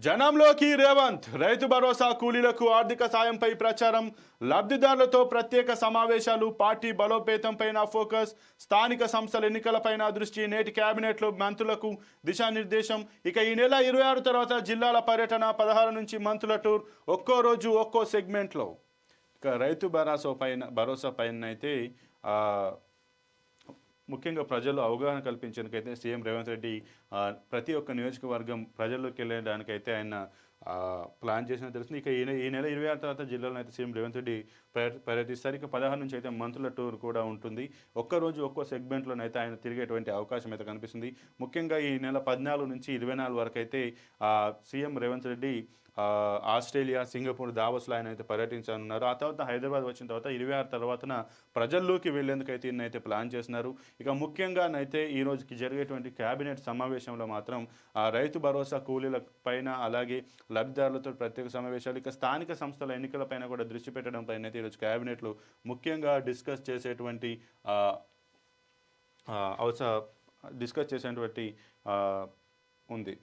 జనంలోకి రేవంత్ రైతు భరోసా కూలీలకు ఆర్థిక సాయంపై ప్రచారం లబ్ధిదారులతో ప్రత్యేక సమావేశాలు పార్టీ బలోపేతంపైన ఫోకస్ స్థానిక సంస్థల ఎన్నికలపైన దృష్టి నేటి కేబినెట్లో మంత్రులకు దిశానిర్దేశం ఇక ఈ నెల 26 తర్వాత జిల్లాల పర్యటన 16 నుంచి మంత్రుల టూర్ ఒక్కో రోజు ఒక్కో సెగ్మెంట్లో ఇక రైతు భరోసా పైన అయితే ముఖ్యంగా ప్రజలు అవగాహన కల్పించేందుకైతే సీఎం రేవంత్ రెడ్డి ప్రతి ఒక్క నియోజకవర్గం ప్రజల్లోకి వెళ్ళడానికైతే ఆయన ప్లాన్ చేసిన తెలుస్తుంది. ఇక ఈ నెల 26 తర్వాత జిల్లాలో అయితే సీఎం రేవంత్ రెడ్డి పర్యటిస్తారు. ఇక 16 నుంచి అయితే మంత్రుల టూర్ కూడా ఉంటుంది. ఒక్కరోజు ఒక్కో సెగ్మెంట్లోనైతే ఆయన తిరిగేటువంటి అవకాశం అయితే కనిపిస్తుంది. ముఖ్యంగా ఈ నెల 14 నుంచి 24 వరకు అయితే CM Revanth Reddy Australia, Singapore, దావోస్లో ఆయన అయితే పర్యటించనున్నారు. ఆ తర్వాత హైదరాబాద్ వచ్చిన తర్వాత 26 తర్వాతన ప్రజల్లోకి వెళ్లేందుకైతే ఈయనైతే ప్లాన్ చేస్తున్నారు. ఇక ముఖ్యంగా అయితే ఈ రోజుకి జరిగేటువంటి కేబినెట్ సమావేశంలో మాత్రం రైతు భరోసా కూలీల పైన అలాగే లబ్ధిదారులతో ప్రత్యేక సమావేశాలు ఇక స్థానిక సంస్థల ఎన్నికలపైన కూడా దృష్టి పెట్టడం పైన అయితే ఈరోజు కేబినెట్లో ముఖ్యంగా డిస్కస్ చేసేటువంటి ఉంది.